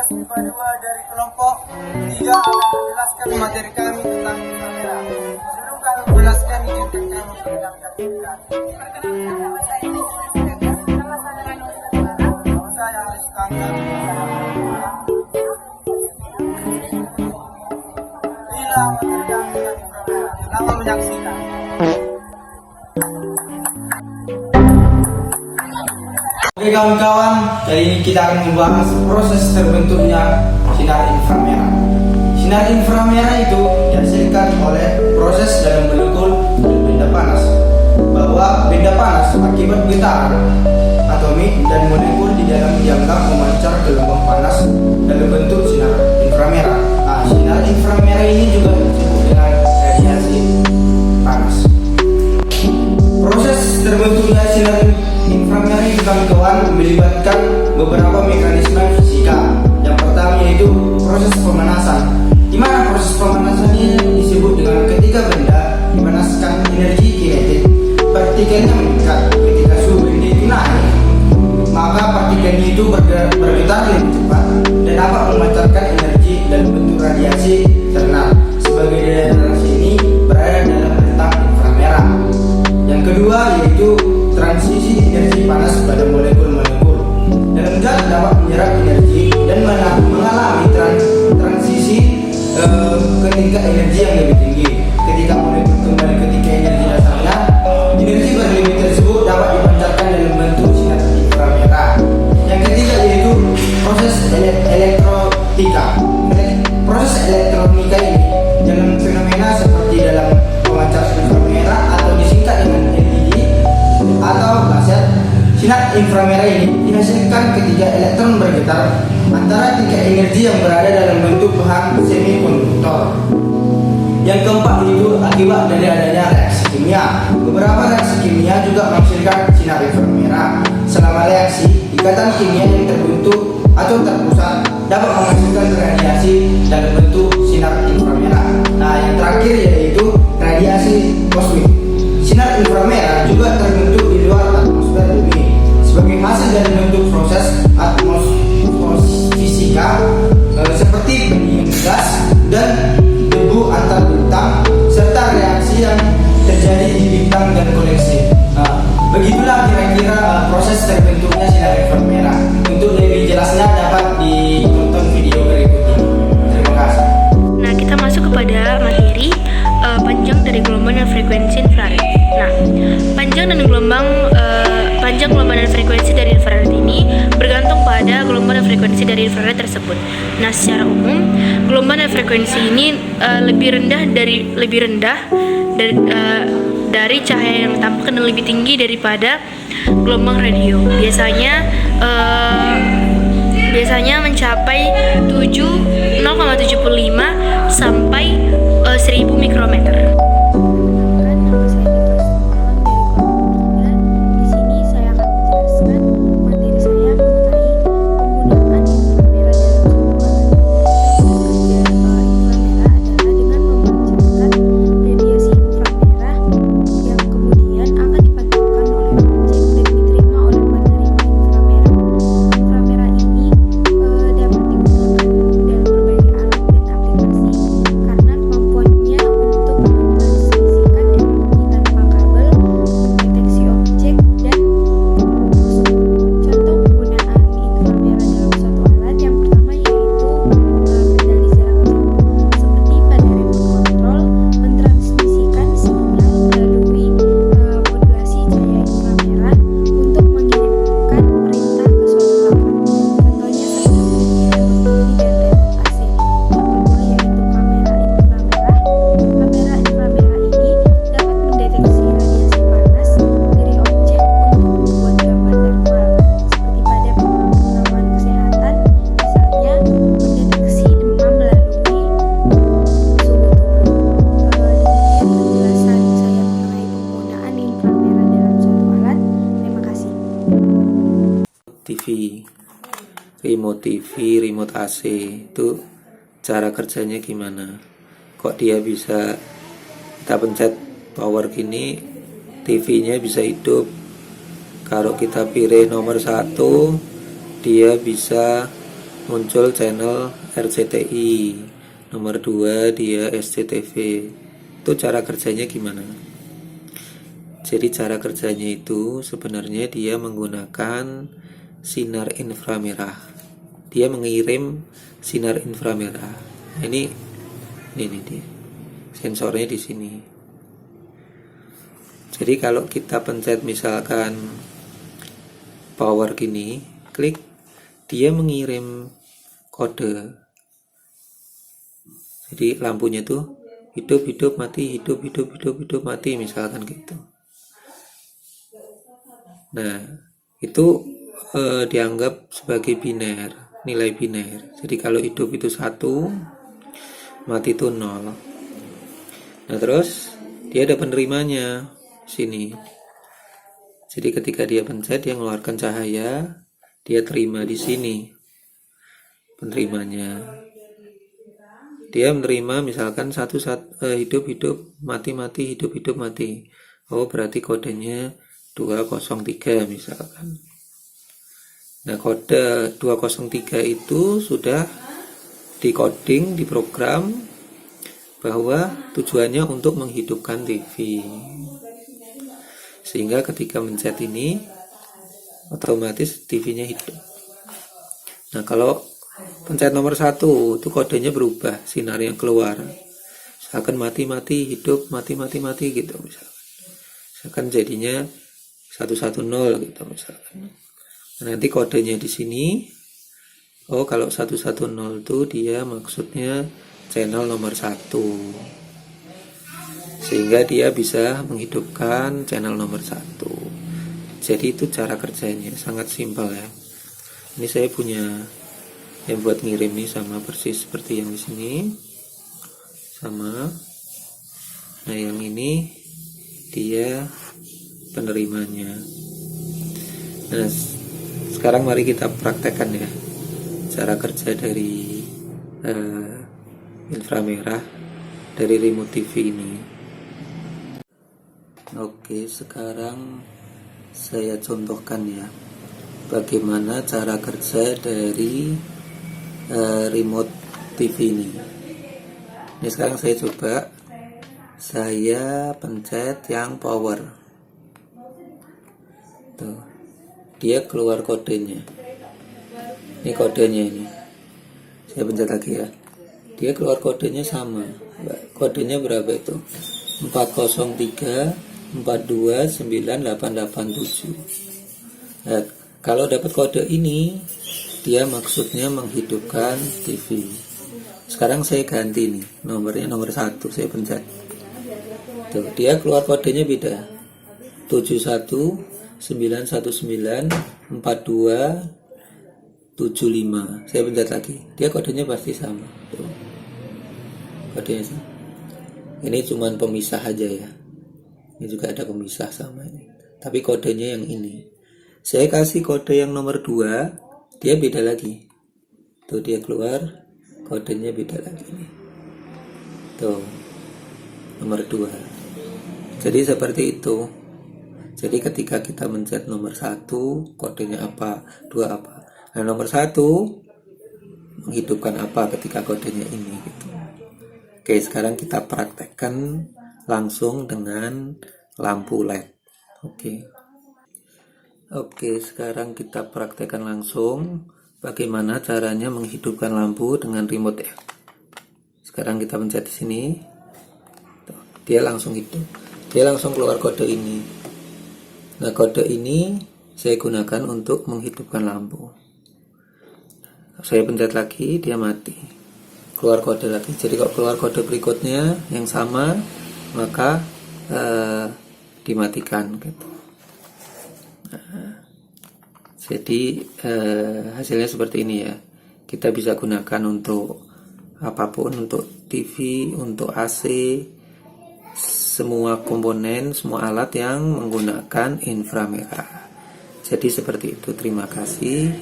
IPA 2 dari kelompok 3 akan menjelaskan materi kami tentang kamera. Sebelum kami menjelaskan, izinkan kami memperkenalkan diri kami. Nama saya Aris Tangga. Inilah materi kami tentang kamera. Selamat menyaksikan. Oke kawan-kawan, kali ini kita akan membahas proses terbentuknya sinar inframerah. Sinar inframerah itu dihasilkan oleh proses dalam molekul dan benda panas. Bahwa benda panas akibat getaran atomik dan molekul di dalam dianggap memancar gelombang panas dalam bentuk sinar inframerah. Nah, sinar inframerah ini juga disebut dengan radiasi panas. Proses terbentuknya sinar inframerah ini kawan-kawan melibatkan beberapa mekanisme fisika. Yang pertama yaitu proses pemanasan, di mana proses pemanasan ini disebut dengan ketika benda dipanaskan energi kinetik, partikelnya meningkat. Ketika suhu benda itu naik, maka partikelnya itu bergetar lebih cepat dan dapat memancarkan energi dalam bentuk radiasi terkenal sebagai radiasi ini berada dalam rentang inframerah. Yang kedua yaitu transisi energi panas pada molekul-molekul. Dalam zat dapat menyerap energi dan mengalami transisi ketika energi yang lebih tinggi. Ketika molekul kembali ketika energi dasarnya, energi berlebih tersebut dapat dipancarkan dalam bentuk sinar inframerah. Yang ketiga yaitu proses elektronika. Proses elektronika ini dalam fenomena seperti dalam pemancar inframerah atau disingkat dengan LED atau laser. Sinar inframerah ini dihasilkan ketika elektron bergetar antara tiga energi yang berada dalam bentuk bahan semikonduktor. Yang keempat itu akibat dari adanya reaksi kimia. Beberapa reaksi kimia juga menghasilkan sinar inframerah. Selama reaksi, ikatan kimia yang terbentuk atau terpusat dapat menghasilkan radiasi dalam bentuk sinar inframerah. Nah, yang terakhir yaitu radiasi kosmik. Sinar inframerah juga terbentuk di luar atmosfer bumi sebagai hasil dari bentuk proses atmosfisika seperti pendingin gas dan debu antar bintang serta reaksi yang terjadi di bintang dan galaksi. Nah, begitulah kira-kira proses terbentuknya sinar inframerah. Untuk lebih jelasnya dapat ditonton video berikut ini. Terima kasih. Nah, kita masuk kepada materi panjang dari gelombang dan frekuensi infrared. Nah, panjang gelombang dan frekuensi dari infrared ini bergantung pada gelombang dan frekuensi dari infrared tersebut. Nah, secara umum, gelombang dan frekuensi ini lebih rendah dari cahaya yang tampak dan lebih tinggi daripada gelombang radio. Biasanya mencapai 0,75 sampai 1000 mikrometer. Remote AC itu cara kerjanya gimana? Kok dia bisa kita pencet power gini, TV-nya bisa hidup. Kalau kita pilih nomor 1, dia bisa muncul channel RCTI, nomor 2 dia SCTV. Itu cara kerjanya gimana? Jadi cara kerjanya itu sebenarnya dia menggunakan sinar inframerah. Dia mengirim sinar inframerah. Ini dia. Sensornya di sini. Jadi kalau kita pencet misalkan power gini, klik, dia mengirim kode. Jadi lampunya tuh hidup mati, hidup mati, misalkan gitu. Nah, itu dianggap sebagai biner, nilai biner. Jadi kalau hidup itu 1, mati itu 0. Nah, terus dia ada penerimanya sini. Jadi ketika dia pencet, dia mengeluarkan cahaya, dia terima di sini penerimanya. Dia menerima misalkan hidup mati, hidup mati. Oh, berarti kodenya 203 misalkan. Nah, kode 203 itu sudah dikoding, diprogram bahwa tujuannya untuk menghidupkan TV. Sehingga ketika mencet ini otomatis TV-nya hidup. Nah, kalau pencet nomor 1 itu kodenya berubah, sinar yang keluar. Misalkan mati hidup, mati gitu misalkan jadinya 110 gitu misalkan. Nah, nanti kodenya di sini. Oh, kalau 110 itu dia maksudnya channel nomor 1. Sehingga dia bisa menghidupkan channel nomor 1. Jadi itu cara kerjanya, sangat simpel ya. Ini saya punya yang buat ngirim nih, sama persis seperti yang di sini. Sama. Nah, yang ini dia penerimanya. Nah, sekarang mari kita praktekkan ya cara kerja dari inframerah dari remote TV ini. Oke, sekarang saya contohkan ya bagaimana cara kerja dari remote TV ini. Ini sekarang saya coba, saya pencet yang power. Tuh, dia keluar kodenya. Ini kodenya ini. Saya pencet lagi ya. Dia keluar kodenya sama. Kodenya berapa itu? 403 4298887. Nah, kalau dapat kode ini, dia maksudnya menghidupkan TV. Sekarang saya ganti nih, nomornya nomor 1, saya pencet. Tuh, dia keluar kodenya beda. 719194275. Saya pencet lagi. Dia kodenya pasti sama. Tuh. Kodenya sama. Ini cuman pemisah aja ya. Ini juga ada pemisah sama ini. Tapi kodenya yang ini. Saya kasih kode yang nomor 2, dia beda lagi. Tuh, dia keluar, kodenya beda lagi nih. Tuh, nomor 2. Jadi seperti itu. Jadi ketika kita mencet nomor 1, kodenya apa, 2 apa. Nah, nomor 1 menghidupkan apa ketika kodenya ini gitu. Oke, sekarang kita praktekkan langsung dengan lampu LED. Oke, sekarang kita praktekkan langsung bagaimana caranya menghidupkan lampu dengan remote ya. Sekarang kita pencet di sini. Tuh, dia langsung hidup. Dia langsung keluar kode ini. Nah, kode ini saya gunakan untuk menghidupkan lampu. Saya pencet lagi, dia mati. Keluar kode lagi. Jadi kalau keluar kode berikutnya yang sama, maka dimatikan gitu. Jadi hasilnya seperti ini ya. Kita bisa gunakan untuk apapun, untuk TV, untuk AC, semua komponen, semua alat yang menggunakan inframerah. Jadi seperti itu. Terima kasih.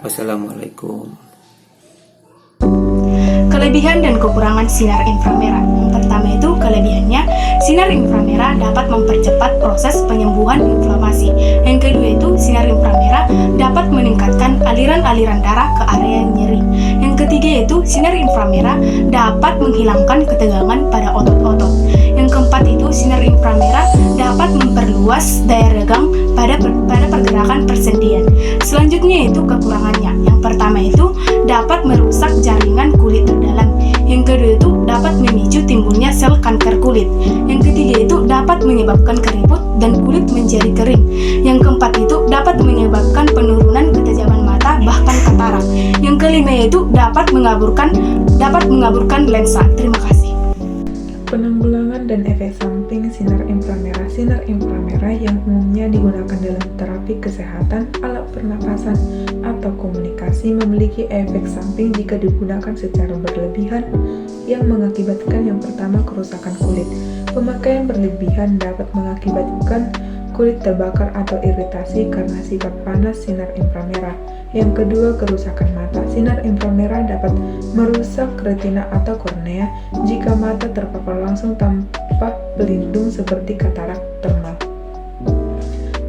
Wassalamualaikum. Kalau Kelebihan dan kekurangan sinar inframerah. Yang pertama itu kelebihannya, sinar inframerah dapat mempercepat proses penyembuhan inflamasi. Yang kedua itu sinar inframerah dapat meningkatkan aliran-aliran darah ke area yang nyeri. Yang ketiga itu sinar inframerah dapat menghilangkan ketegangan pada otot-otot. Yang keempat itu sinar inframerah dapat memperluas daya regang pada pergerakan persendian. Selanjutnya itu kekurangannya. Yang pertama itu dapat merusak jaringan kulit terdalam. Yang kedua itu dapat memicu timbulnya sel kanker kulit. Yang ketiga itu dapat menyebabkan keriput dan kulit menjadi kering. Yang keempat itu dapat menyebabkan penurunan ketajaman mata bahkan katarak. Yang kelima itu dapat mengaburkan lensa. Terima kasih. Penanggulangan dan efek samping sinar inframerah. Sinar inframerah yang umumnya digunakan dalam terapi kesehatan, alat pernapasan, atau komunikasi memiliki efek samping jika digunakan secara berlebihan yang mengakibatkan yang pertama kerusakan kulit. Pemakaian berlebihan dapat mengakibatkan kulit terbakar atau iritasi karena sifat panas sinar inframerah. Yang kedua, kerusakan mata. Sinar inframerah dapat merusak retina atau kornea jika mata terpapar langsung tanpa pelindung seperti katarak termal.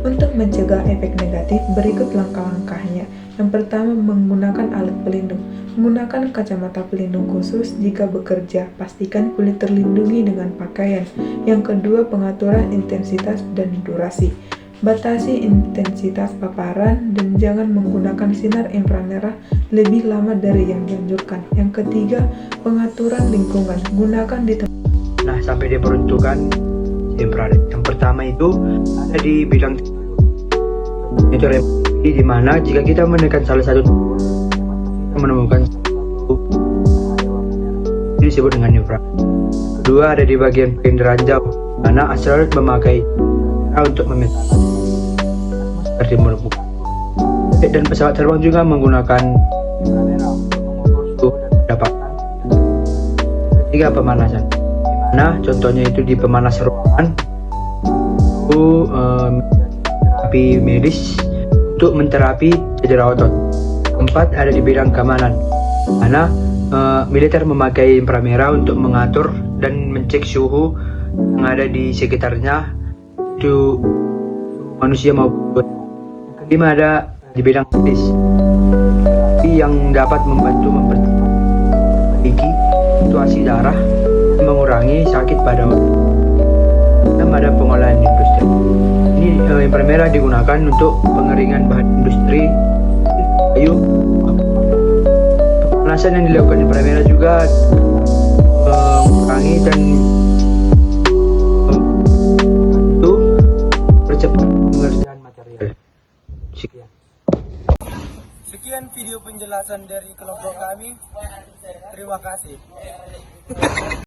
Untuk mencegah efek negatif, berikut langkah-langkahnya. Yang pertama, menggunakan alat pelindung. Menggunakan kacamata pelindung khusus jika bekerja. Pastikan kulit terlindungi dengan pakaian. Yang kedua, pengaturan intensitas dan durasi. Batasi intensitas paparan dan jangan menggunakan sinar inframerah lebih lama dari yang dianjurkan. Yang ketiga, pengaturan lingkungan. Gunakan di tempat. Nah, sampai diperuntukkan infrared. Yang pertama itu ada di bidang itu di mana jika kita menekan salah satu kita menemukan ini disebut dengan infrared. Kedua, ada di bagian ranjau mana astronot memakai untuk memetakan seperti menemukan. Dan pesawat terbang juga menggunakan untuk mendapatkan. Ketiga, pemanasan. Nah, contohnya itu di pemanas ruangan itu terapi medis untuk menterapi cedera otot. Keempat, ada di bidang keamanan, mana militer memakai inframerah untuk mengatur dan mencek suhu yang ada di sekitarnya itu manusia maupun. Kelima, ada di bidang medis yang dapat membantu memperbaiki situasi darah, mengurangi sakit pada otot. Dan ada pengolahan industri. Ini inframerah digunakan untuk pengeringan bahan industri kayu. Pemanasan yang dilakukan inframerah juga mengurangi dan itu percepat pengerjaan material. Sekian video penjelasan dari kelompok kami. Terima kasih.